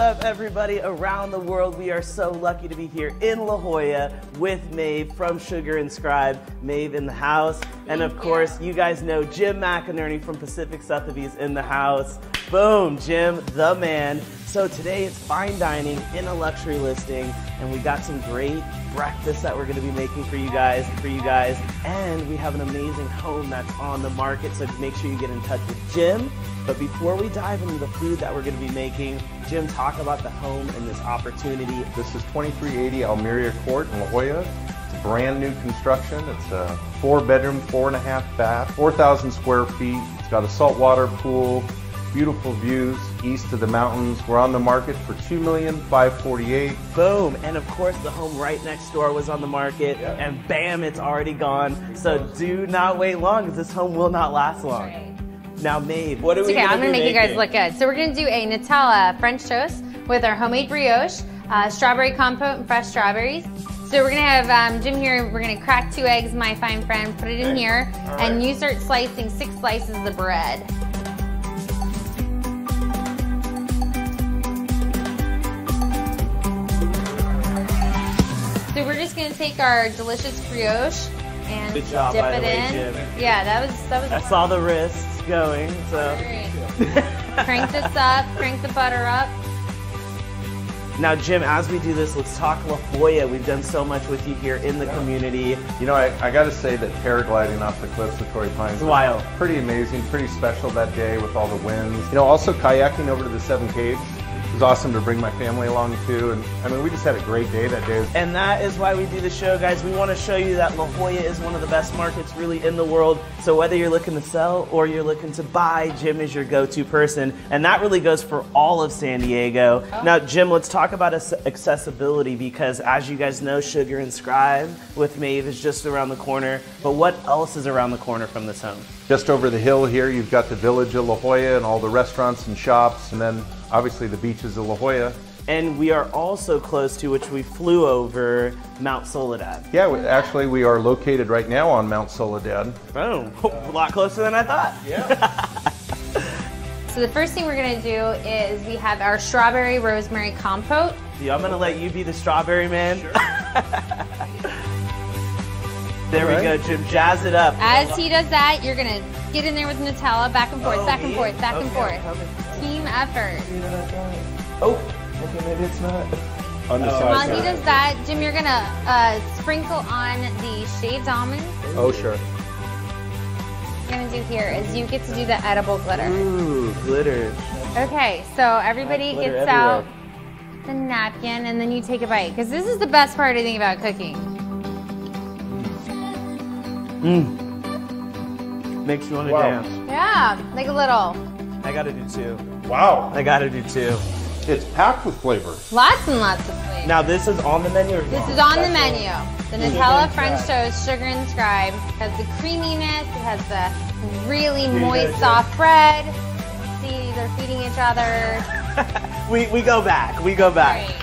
up, everybody around the world? We are so lucky to be here in La Jolla with Maeve from Sugar and Scribe. Maeve in the house. And of course, you guys know Jim McInerney from Pacific Sotheby's in the house. Boom, Jim, the man. So today it's fine dining in a luxury listing, and we got some great breakfast that we're going to be making for you guys, and we have an amazing home that's on the market, so make sure you get in touch with Jim. But before we dive into the food that we're going to be making, Jim, talk about the home and this opportunity. This is 2380 Almeria Court in La Jolla. It's a brand new construction. It's a 4-bedroom, 4.5 bath, 4,000 square feet. It's got a saltwater pool, beautiful views east of the mountains. We're on the market for $2,548,000. Boom, and of course the home right next door was on the market, and bam, it's already gone. So do not wait long, because this home will not last long. Now, Maeve, what are we I'm gonna make you guys look good. So we're gonna do a Nutella French toast with our homemade brioche, strawberry compote, and fresh strawberries. So we're gonna have Jim here. We're gonna crack 2 eggs, my fine friend. Put it in here, and you start slicing 6 slices of bread. So we're just gonna take our delicious brioche and good job, dip by it the way, in. Jim. Yeah, that was. I saw the wrists going. So crank this up, crank the butter up. Now, Jim, as we do this, let's talk La Jolla. We've done so much with you here in the community. You know, I got to say that paragliding off the cliffs of Torrey Pines was wild. Pretty amazing, pretty special that day with all the winds. You know, also kayaking over to the 7 Caves. It was awesome to bring my family along too, and I mean, we just had a great day that day. And that is why we do the show, guys. We want to show you that La Jolla is one of the best markets really in the world. So whether you're looking to sell or you're looking to buy, Jim is your go-to person, and that really goes for all of San Diego. Now, Jim, let's talk about accessibility, because as you guys know, Sugar and Scribe with Maeve is just around the corner. But what else is around the corner from this home? Just over the hill here, you've got the village of La Jolla and all the restaurants and shops, and then obviously the beaches of La Jolla. And we are also close to, which we flew over, Mount Soledad. Yeah, actually we are located right now on Mount Soledad. Boom, a lot closer than I thought. Yeah. So the first thing we're gonna do is we have our strawberry rosemary compote. Yeah, I'm gonna let you be the strawberry man. Sure. There we go, Jim, jazz it up. As he does that, you're gonna get in there with Nutella, back and forth, back and forth, back and forth. Team effort. Oh, okay, maybe it's not. On the side. While he does that, Jim, you're gonna sprinkle on the shaved almonds. Oh, sure. What you're gonna do here is you get to do the edible glitter. Ooh, glitter. Okay, so everybody gets out the napkin, and then you take a bite, because this is the best part, I think, about cooking. Makes you want to dance. Yeah, like a little. I gotta do 2. Wow. I gotta do 2. It's packed with flavor. Lots and lots of flavor. Now this is on the menu? This is on the menu. The Nutella French toast, Sugar and Scribe. It has the creaminess, it has the really moist, soft bread. See, they're feeding each other. we go back, we go back. Right.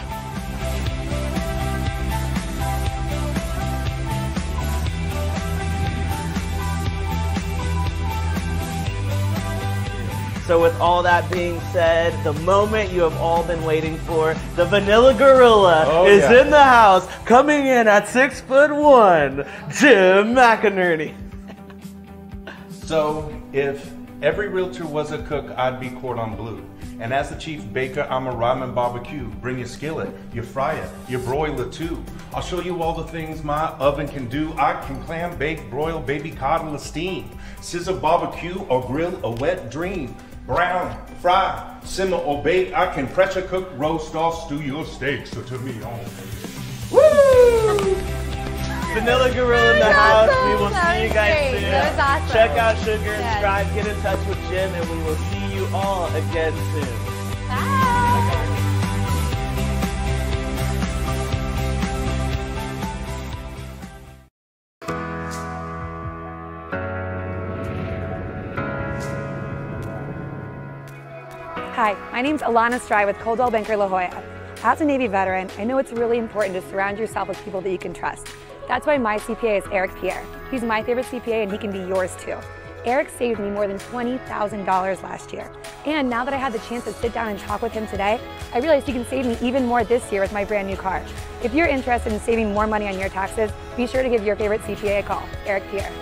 So with all that being said, the moment you have all been waiting for, the Vanilla Gorilla is in the house, coming in at 6'1", Jim McInerney. So if every realtor was a cook, I'd be cordon bleu. And as the chief baker, I'm a ramen barbecue. Bring your skillet, your fryer, your broiler too. I'll show you all the things my oven can do. I can clam, bake, broil, baby cod, or steam. Scissor, barbecue, or grill, a wet dream. Brown, fry, simmer, or bake. I can pressure cook, roast, or stew your steak. So to me, Woo! Vanilla Gorilla in the house. We will see you guys soon. That was awesome. Check out Sugar and Scribe. Get in touch with Jim, and we will see you all again soon. Bye. Hi, my name's Alana Stry with Coldwell Banker La Jolla. As a Navy veteran, I know it's really important to surround yourself with people that you can trust. That's why my CPA is Eric Pierre. He's my favorite CPA, and he can be yours too. Eric saved me more than $20,000 last year. And now that I had the chance to sit down and talk with him today, I realized he can save me even more this year with my brand new car. If you're interested in saving more money on your taxes, be sure to give your favorite CPA a call. Eric Pierre.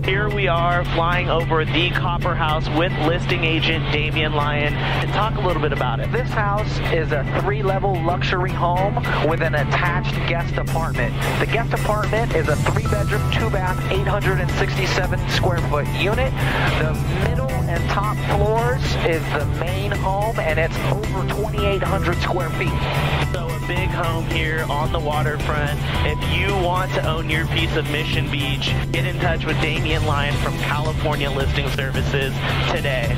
Here we are flying over the Copper House with listing agent Damian Lyon. And talk a little bit about it. This house is a 3-level luxury home with an attached guest apartment. The guest apartment is a 3-bedroom, 2-bath, 867 square foot unit. The middle and top floors is the main home, and it's over 2,800 square feet. So a big home here on the waterfront. If you want to own your piece of Mission Beach, get in touch with Damian Lyon from California Listing Services today.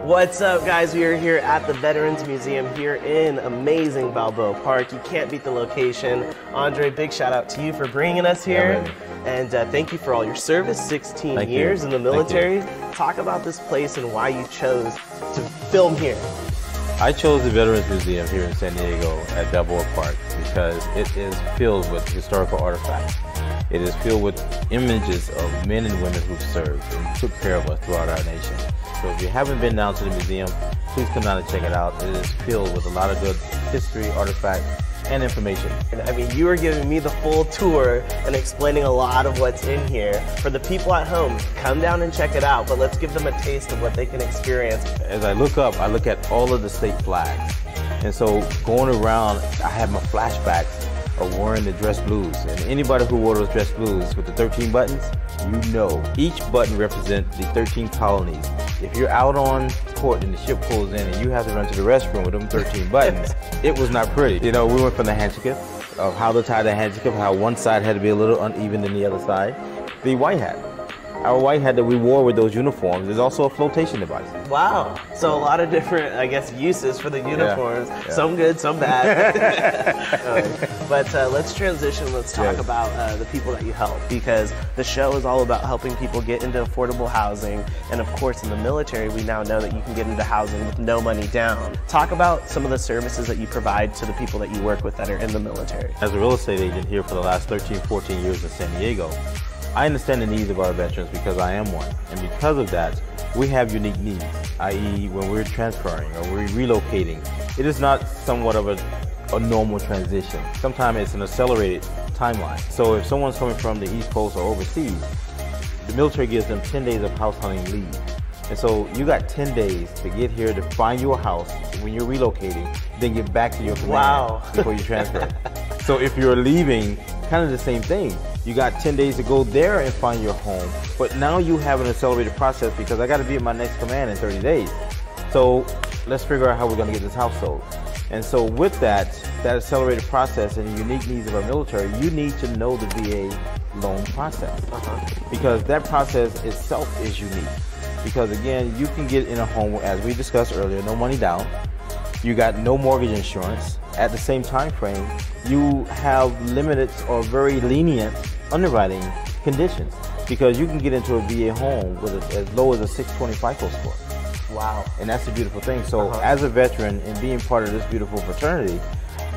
What's up, guys? We are here at the Veterans Museum here in amazing Balboa Park. You can't beat the location. Andre, big shout out to you for bringing us here. And thank you for all your service, 16 years in the military. Talk about this place and why you chose to film here. I chose the Veterans Museum here in San Diego at Balboa Park because it is filled with historical artifacts. It is filled with images of men and women who've served and took care of us throughout our nation. So if you haven't been down to the museum, please come down and check it out. It is filled with a lot of good history, artifacts, and information. I mean, you are giving me the full tour and explaining a lot of what's in here. For the people at home, come down and check it out, but let's give them a taste of what they can experience. As I look up, I look at all of the state flags. And so going around, I have my flashbacks of wearing the dress blues. And anybody who wore those dress blues with the 13 buttons, you know. Each button represents the 13 colonies. If you're out on port and the ship pulls in and you have to run to the restroom with them 13 buttons, it was not pretty. You know, we went from the handkerchief, of how to tie the handkerchief, how one side had to be a little uneven than the other side. The white hat. Our white hat that we wore with those uniforms is also a flotation device. Wow. So a lot of different, I guess, uses for the uniforms. Yeah. Some good, some bad. But let's transition. Let's talk about the people that you help, because the show is all about helping people get into affordable housing. And of course, in the military, we now know that you can get into housing with no money down. Talk about some of the services that you provide to the people that you work with that are in the military. As a real estate agent here for the last 13, 14 years in San Diego, I understand the needs of our veterans because I am one. And because of that, we have unique needs, i.e. when we're transferring or we're relocating, it is not somewhat of a normal transition. Sometimes it's an accelerated timeline. So if someone's coming from the East Coast or overseas, the military gives them 10 days of house hunting leave. And so you got 10 days to get here to find your house when you're relocating, then get back to your command before you transfer. So if you're leaving, kind of the same thing. You got 10 days to go there and find your home, but now you have an accelerated process because I got to be at my next command in 30 days. So let's figure out how we're going to get this house sold. And so with that accelerated process and the unique needs of our military, you need to know the VA loan process because that process itself is unique. Because again, you can get in a home, as we discussed earlier, no money down. You got no mortgage insurance. At the same time frame, you have limited or very lenient underwriting conditions because you can get into a VA home with as low as a 620 FICO score. Wow. And that's the beautiful thing. So as a veteran and being part of this beautiful fraternity,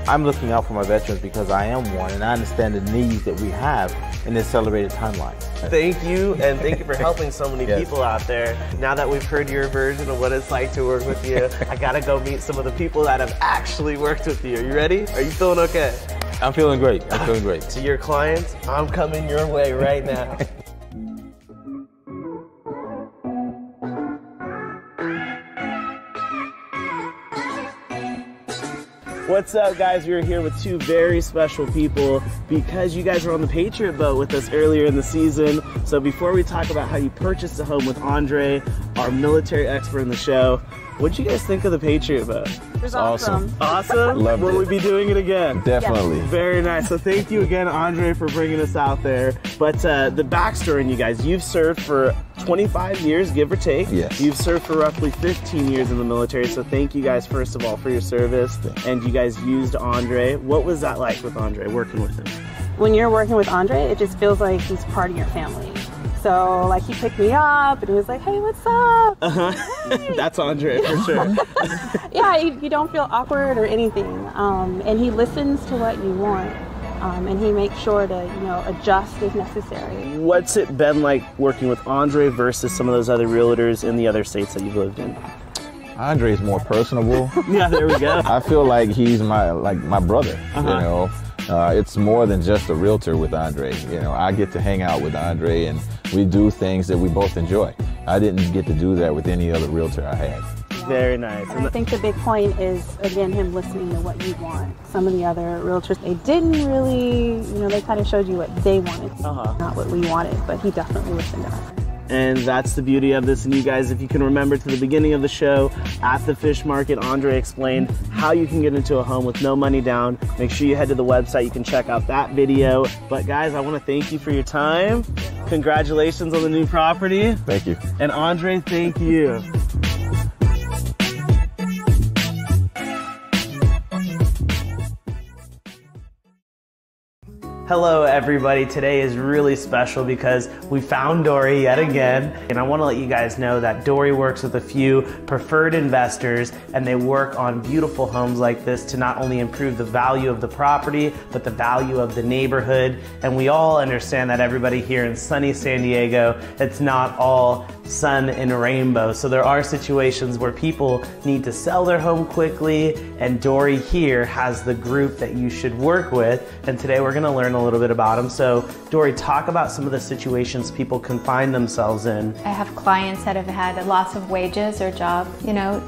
I'm looking out for my veterans because I am one and I understand the needs that we have in the accelerated timeline. Thank you, and thank you for helping so many people out there. Now that we've heard your version of what it's like to work with you, I gotta go meet some of the people that have actually worked with you. Are you ready? Are you feeling okay? I'm feeling great. I'm feeling great. To your clients, I'm coming your way right now. What's up, guys? We're here with two very special people because you guys were on the Patriot boat with us earlier in the season. So before we talk about how you purchased a home with Andre, our military expert in the show, what'd you guys think of the Patriot boat? It was awesome. Awesome? Loved Will it. we be doing it again? Definitely. Very nice. So thank you again, Andre, for bringing us out there. But the backstory on you guys, you've served for 25 years, give or take. Yes. You've served for roughly 15 years in the military. So thank you guys, first of all, for your service. And you guys used Andre. What was that like with Andre, working with him? when you're working with Andre, it just feels like he's part of your family. So like he picked me up and he was like, hey, what's up? Hey. That's Andre for sure. Yeah, you don't feel awkward or anything. And he listens to what you want. And he makes sure to, you know, adjust if necessary. What's it been like working with Andre versus some of those other realtors in the other states that you've lived in? Andre's more personable. Yeah, there we go. I feel like he's my brother, you know. It's more than just a realtor with Andre. You know, I get to hang out with Andre and we do things that we both enjoy. I didn't get to do that with any other realtor I had. Very nice. And I think the big point is, again, him listening to what you want. Some of the other realtors, they didn't really, you know, they kind of showed you what they wanted, not what we wanted, but he definitely listened to us. And that's the beauty of this. And you guys, if you can remember to the beginning of the show, at the fish market, Andre explained how you can get into a home with no money down. Make sure you head to the website. You can check out that video. But guys, I want to thank you for your time. Congratulations on the new property. Thank you. And Andre, thank you. Hello everybody, today is really special because we found Dory yet again, and I want to let you guys know that Dory works with a few preferred investors, and they work on beautiful homes like this to not only improve the value of the property, but the value of the neighborhood. And we all understand that everybody here in sunny San Diego, it's not all sun and rainbow. So there are situations where people need to sell their home quickly, and Dory here has the group that you should work with. And today we're going to learn a little bit about them. So Dory, talk about some of the situations people can find themselves in. I have clients that have had a loss of wages or job,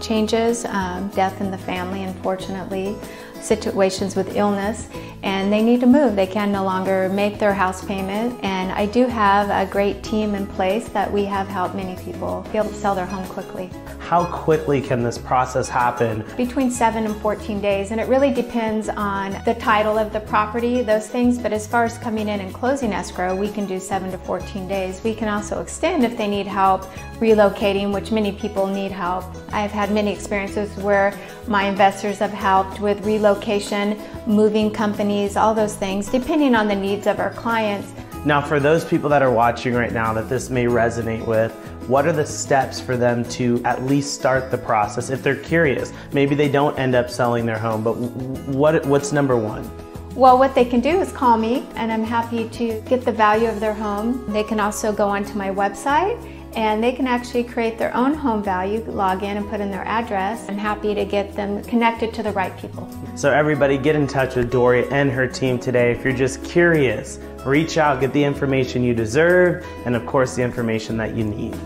changes, death in the family, unfortunately, situations with illness, and they need to move. They can no longer make their house payment, and I do have a great team in place that we have helped many people be able to sell their home quickly. How quickly can this process happen? Between 7 and 14 days, and it really depends on the title of the property, those things, but as far as coming in and closing escrow, we can do 7 to 14 days. We can also extend if they need help relocating, which many people need help. I've had many experiences where my investors have helped with relocation, moving companies, all those things, depending on the needs of our clients. Now, for those people that are watching right now that this may resonate with, what are the steps for them to at least start the process if they're curious? Maybe they don't end up selling their home, but what's number one? Well, what they can do is call me, and I'm happy to get the value of their home. They can also go onto my website, and they can actually create their own home value, log in and put in their address. I'm happy to get them connected to the right people. So everybody get in touch with Dory and her team today. If you're just curious, reach out, get the information you deserve, and of course the information that you need.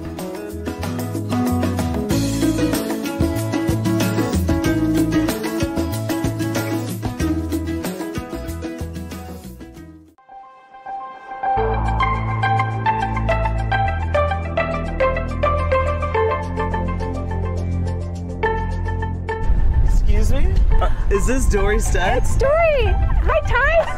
Excuse me? Is this Dory Stead? It's Dory! Hi, Ty!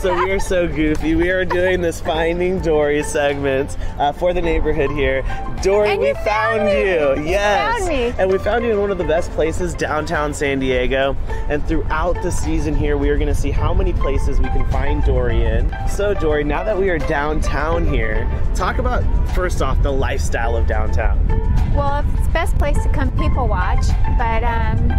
So we are so goofy. We are doing this Finding Dory segment for the neighborhood here. Dory, And we you found found me. you. You Yes. found me. And we found you in one of the best places, downtown San Diego. And throughout the season here, we are going to see how many places we can find Dory in. So Dory, now that we are downtown here, talk about, first off, the lifestyle of downtown. Well, it's the best place to come people watch, but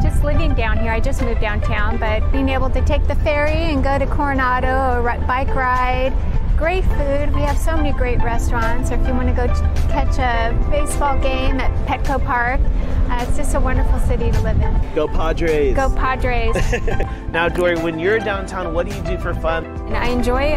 just living down here, I just moved downtown, but being able to take the ferry and go to Coronado or bike ride, great food. We have so many great restaurants, or if you want to go catch a baseball game at Petco Park, it's just a wonderful city to live in. Go Padres. Go Padres. Now, Dory, when you're downtown, what do you do for fun? And I enjoy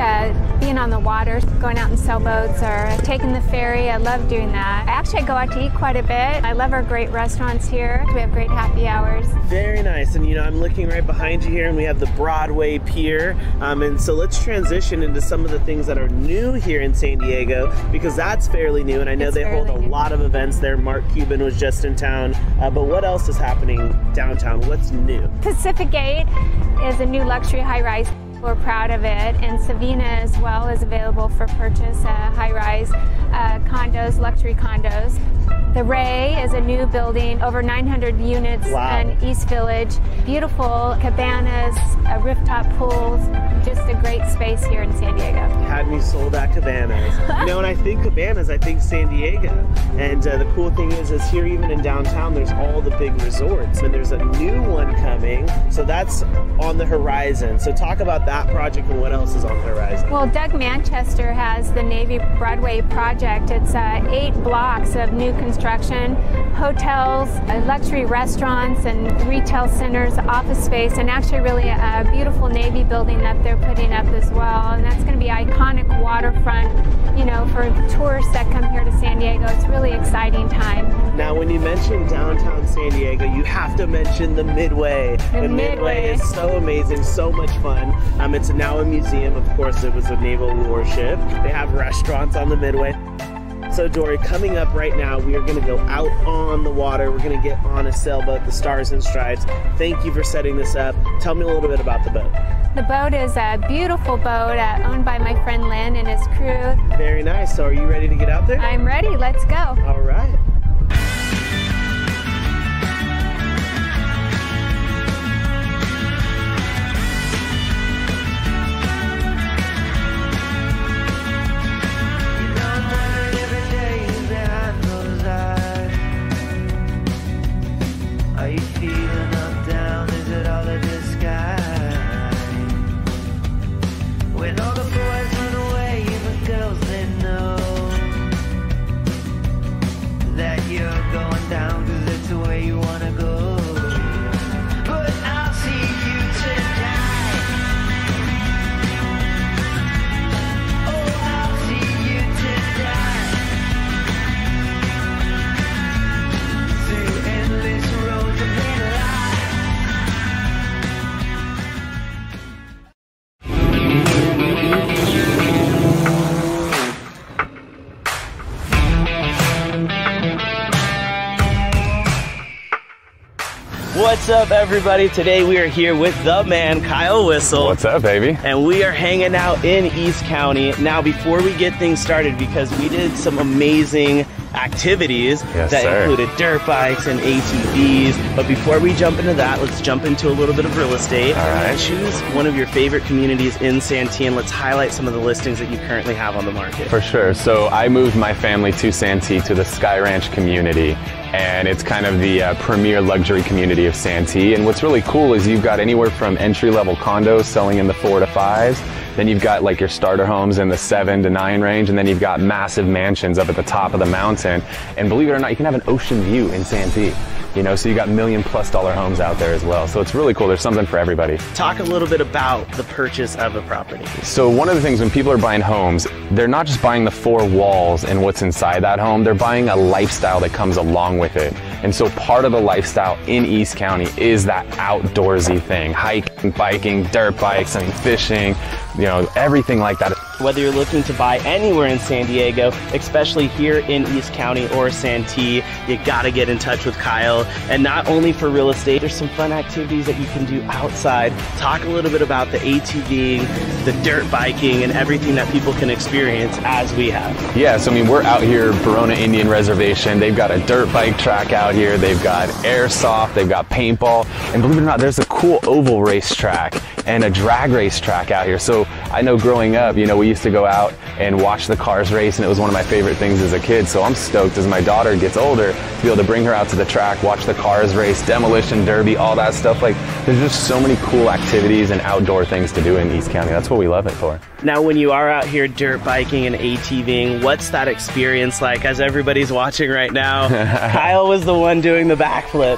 being on the water, going out in sailboats or taking the ferry. I love doing that. Actually, I go out to eat quite a bit. I love our great restaurants here. We have great happy hours. Very nice. And I'm looking right behind you here, and we have the Broadway Pier. And so let's transition into some of the things that are new here in San Diego, because that's fairly new, and I know It's they hold a fairly new. lot of events there. Mark Cuban was just in town. But what else is happening downtown? What's new? Pacific Gate is a new luxury high-rise. We're proud of it, and Savina as well is available for purchase, high-rise condos, luxury condos. The Ray is a new building, over 900 units in East Village. Beautiful cabanas, rooftop pools, just a great space here in San Diego. Had me sold at cabanas. You know, when I think cabanas, I think San Diego. And the cool thing is here even in downtown, there's all the big resorts. And there's a new one coming, so that's on the horizon. So talk about that project and what else is on the horizon. Well, Doug Manchester has the Navy Broadway project. It's 8 blocks of new construction, hotels, luxury restaurants and retail centers, office space, and actually really a beautiful Navy building that they're putting up as well. And that's going to be iconic waterfront, you know, for tourists that come here to San Diego. It's a really exciting time. Now, when you mention downtown San Diego, you have to mention the Midway. The Midway is so amazing, so much fun. It's now a museum. Of course, it was a naval warship. They have restaurants on the Midway. So Dory, coming up right now, we are going to go out on the water. We're going to get on a sailboat, the Stars and Stripes. Thank you for setting this up. Tell me a little bit about the boat. The boat is a beautiful boat owned by my friend Lynn and his crew. Very nice. So are you ready to get out there? I'm ready. Let's go. All right. What's up, everybody? Today we are here with the man, Kyle Whistle. What's up, baby? And we are hanging out in East County. Now, before we get things started, because we did some amazing activities that included dirt bikes and ATVs. But before we jump into that, let's jump into a little bit of real estate. All right. Choose one of your favorite communities in Santee, and let's highlight some of the listings that you currently have on the market. For sure. So I moved my family to Santee, to the Sky Ranch community. And it's kind of the premier luxury community of Santee. And what's really cool is you've got anywhere from entry-level condos selling in the 4 to 5s. Then you've got like your starter homes in the 7 to 9 range. And then you've got massive mansions up at the top of the mountain. And believe it or not, you can have an ocean view in Santee. You know, so you got $1 million+ homes out there as well. So it's really cool. There's something for everybody. Talk a little bit about the purchase of a property. So one of the things when people are buying homes, they're not just buying the 4 walls and what's inside that home, they're buying a lifestyle that comes along with it. And so part of the lifestyle in East County is that outdoorsy thing, hiking, biking, dirt bikes, I mean, fishing, you know, everything like that. Whether you're looking to buy anywhere in San Diego, especially here in East County or Santee, you gotta get in touch with Kyle. And not only for real estate, there's some fun activities that you can do outside. Talk a little bit about the ATVing, the dirt biking, and everything that people can experience as we have. Yeah, so I mean, we're out here, Verona Indian Reservation. They've got a dirt bike track out here. They've got airsoft, they've got paintball, and believe it or not, there's a cool oval race track and a drag race track out here. So I know growing up, you know, we used to go out and watch the cars race, and it was one of my favorite things as a kid. So I'm stoked as my daughter gets older to be able to bring her out to the track, watch the cars race, demolition derby, all that stuff. Like, there's just so many cool activities and outdoor things to do in East County. That's what we love it for. Now, when you are out here dirt biking and ATVing, what's that experience like? As everybody's watching right now, Kyle was the one doing the backflip.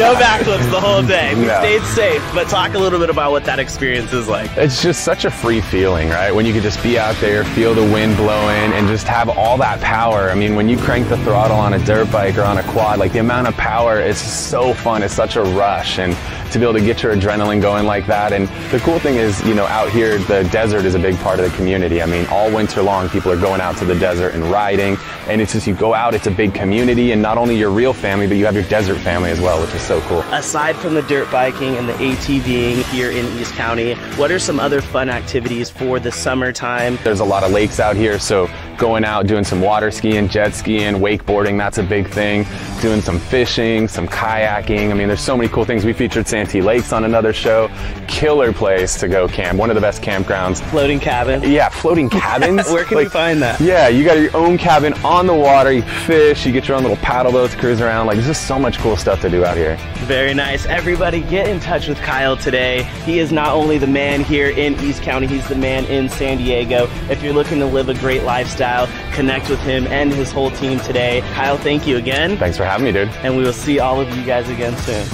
No backflips the whole day. We stayed safe, but talk a little bit about what that experience is like. It's just such a free feeling, right? When you could just be out there, feel the wind blowing, and just have all that power. I mean, when you crank the throttle on a dirt bike or on a quad, like the amount of power is so fun. It's such a rush, and to be able to get your adrenaline going like that. And the cool thing is, you know, out here, the desert is a big part of the community. I mean, all winter long, people are going out to the desert and riding. And it's just, you go out, it's a big community, and not only your real family, but you have your desert family as well, which is so cool. Aside from the dirt biking and the ATVing here in East County, what are some other fun activities for the summertime? There's a lot of lakes out here, so going out, doing some water skiing, jet skiing, wakeboarding, that's a big thing. Doing some fishing, some kayaking. I mean, there's so many cool things. We featured Santee Lakes on another show. Killer place to go camp. One of the best campgrounds. Floating cabin? Yeah, floating cabins. Where can you find that? Yeah, you got your own cabin on the water. You fish, you get your own little paddle boats, cruise around. Like, there's just so much cool stuff to do out here. Very nice. Everybody get in touch with Kyle today. He is not only the man here in East County, he's the man in San Diego. If you're looking to live a great lifestyle, connect with him and his whole team today. Kyle, thank you again. Thanks for having me, dude. And we will see all of you guys again soon.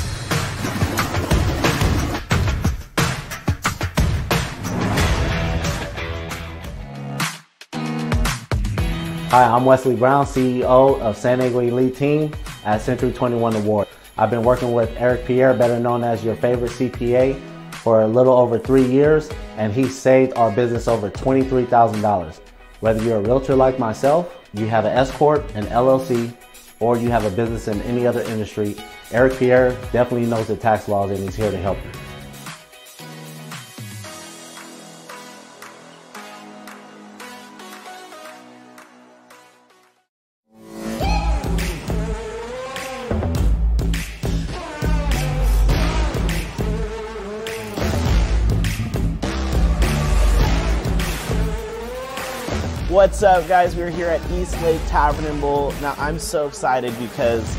Hi, I'm Wesley Brown, CEO of San Diego Elite Team at Century 21 Award. I've been working with Eric Pierre, better known as your favorite CPA, for a little over 3 years, and he saved our business over $23,000. Whether you're a realtor like myself, you have an S Corp, an LLC, or you have a business in any other industry, Eric Pierre definitely knows the tax laws and he's here to help you. What's up, guys? We're here at East Lake Tavern and Bowl. Now, I'm so excited because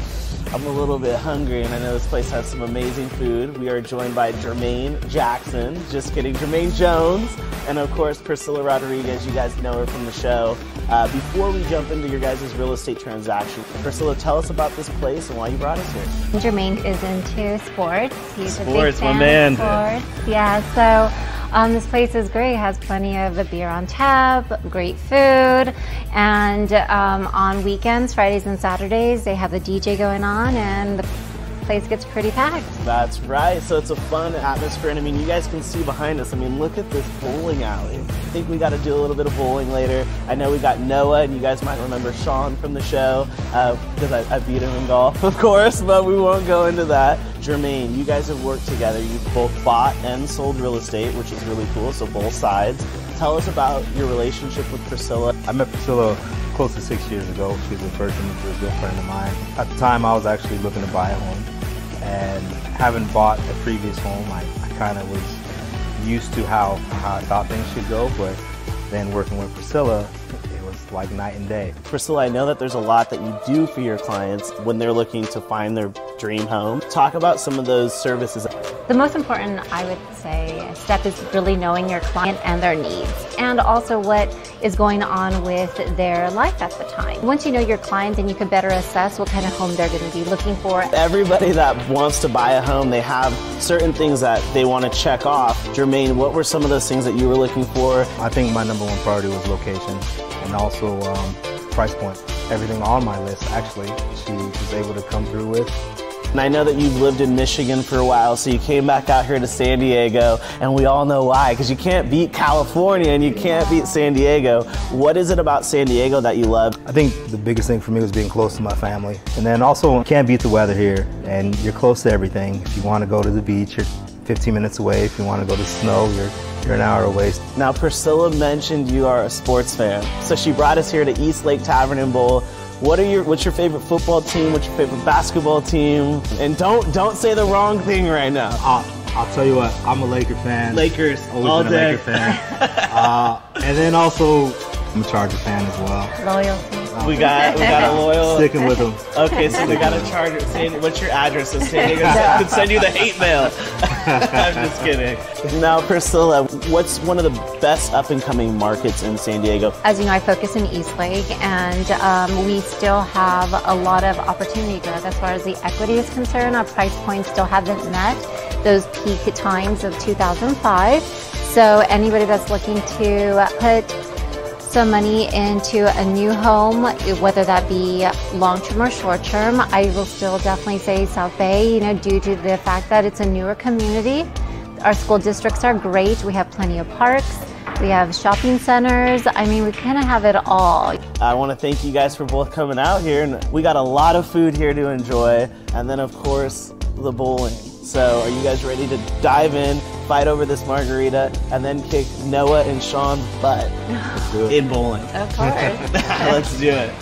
I'm a little bit hungry and I know this place has some amazing food. We are joined by Jermaine Jackson, just kidding, Jermaine Jones, and of course Priscilla Rodriguez. You guys know her from the show. Before we jump into your guys' real estate transaction, Priscilla, tell us about this place and why you brought us here. Jermaine is into sports. He's a big Sports, my fan man. of sports. Yeah, so this place is great. It has plenty of beer on tap, great food, and on weekends, Fridays and Saturdays, they have the DJ going on, and the place gets pretty packed. That's right. So it's a fun atmosphere, and I mean, you guys can see behind us. I mean, look at this bowling alley. I think we got to do a little bit of bowling later. I know we got Noah, and you guys might remember Sean from the show because I beat him in golf, of course, but we won't go into that. Jermaine, you guys have worked together. You've both bought and sold real estate, which is really cool, so both sides. Tell us about your relationship with Priscilla. I met Priscilla close to 6 years ago. She's a virgin, she's a good friend of mine. At the time, I was actually looking to buy a home, and having bought a previous home, I kind of was used to how I thought things should go, but then working with Priscilla, it was like night and day. Priscilla, I know that there's a lot that you do for your clients when they're looking to find their dream home. Talk about some of those services. The most important, I would say, step is really knowing your client and their needs, and also what is going on with their life at the time. Once you know your client, then you can better assess what kind of home they're going to be looking for. Everybody that wants to buy a home, they have certain things that they want to check off. Jermaine, what were some of those things that you were looking for? I think my number one priority was location and also price point. Everything on my list, actually, she was able to come through with. And I know that you've lived in Michigan for a while, so you came back out here to San Diego, and we all know why, because you can't beat California and you can't beat San Diego. What is it about San Diego that you love? I think the biggest thing for me was being close to my family. And then also, you can't beat the weather here, and you're close to everything. If you want to go to the beach, you're 15 minutes away. If you want to go to snow, you're an hour away. Now, Priscilla mentioned you are a sports fan, so she brought us here to East Lake Tavern and Bowl. What's your favorite football team? What's your favorite basketball team? And don't say the wrong thing right now. I'll tell you what, I'm a Laker fan. Lakers, always all been day. a Laker fan. And then also, I'm a Charger fan as well. Loyalty. We got a loyal. Sticking with them. Okay, so we got a Charger. What's your address? So San Diego can send you the hate mail. I'm just kidding. Now, Priscilla, what's one of the best up-and-coming markets in San Diego? As you know, I focus in East Lake, and we still have a lot of opportunity growth as far as the equity is concerned. Our price points still haven't met those peak times of 2005. So anybody that's looking to put some money into a new home, whether that be long-term or short-term, I will still definitely say South Bay, you know, due to the fact that it's a newer community. Our school districts are great. We have plenty of parks. We have shopping centers. I mean, we kind of have it all. I want to thank you guys for both coming out here. And we got a lot of food here to enjoy. And then, of course, the bowling. So are you guys ready to dive in, fight over this margarita, and then kick Noah and Sean's butt in bowling? Of course. Let's do it.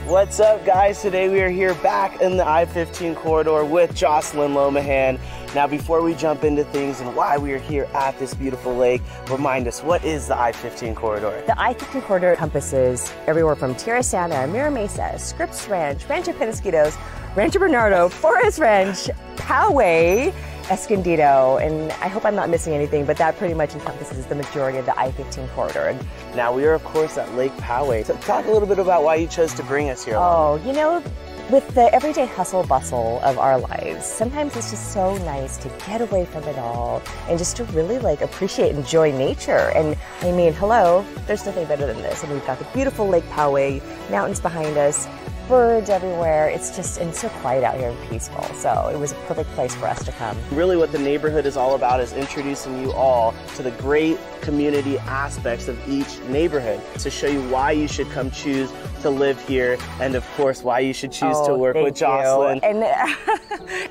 What's up, guys? Today we are here back in the I-15 corridor with Jocelyn Lomahan. Now, before we jump into things and why we are here at this beautiful lake, remind us, what is the I-15 corridor? The I-15 corridor encompasses everywhere from Tierra Santa, Mira Mesa, Scripps Ranch, Rancho Penasquitos, Rancho Bernardo, Forest Ranch, Poway, Escondido, and I hope I'm not missing anything, but that pretty much encompasses the majority of the I-15 corridor. Now, we are, of course, at Lake Poway. So talk a little bit about why you chose to bring us here. Oh, you know, with the everyday hustle bustle of our lives, sometimes it's just so nice to get away from it all and just to really like appreciate and enjoy nature. And I mean, hello, there's nothing better than this. And we've got the beautiful Lake Poway, mountains behind us, birds everywhere. It's just, and so quiet out here and peaceful. So it was a perfect place for us to come. Really what the neighborhood is all about is introducing you all to the great community aspects of each neighborhood to show you why you should come choose to live here, and of course why you should choose to work with Jocelyn. And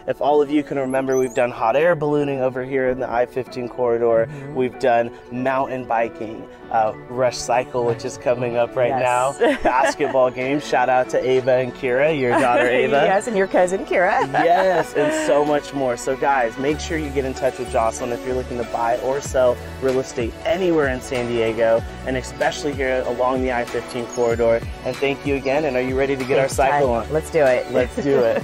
if all of you can remember, we've done hot air ballooning over here in the I-15 corridor. We've done mountain biking, Rush Cycle, which is coming up right now, basketball games. Shout out to Ava and Kira, your daughter Ava. Yes, and your cousin Kira. Yes, and so much more. So guys, make sure you get in touch with Jocelyn if you're looking to buy or sell real estate anywhere in San Diego, and especially here along the I-15 corridor. And thank you again, and are you ready to get our cycle on? Let's do it. Let's do it.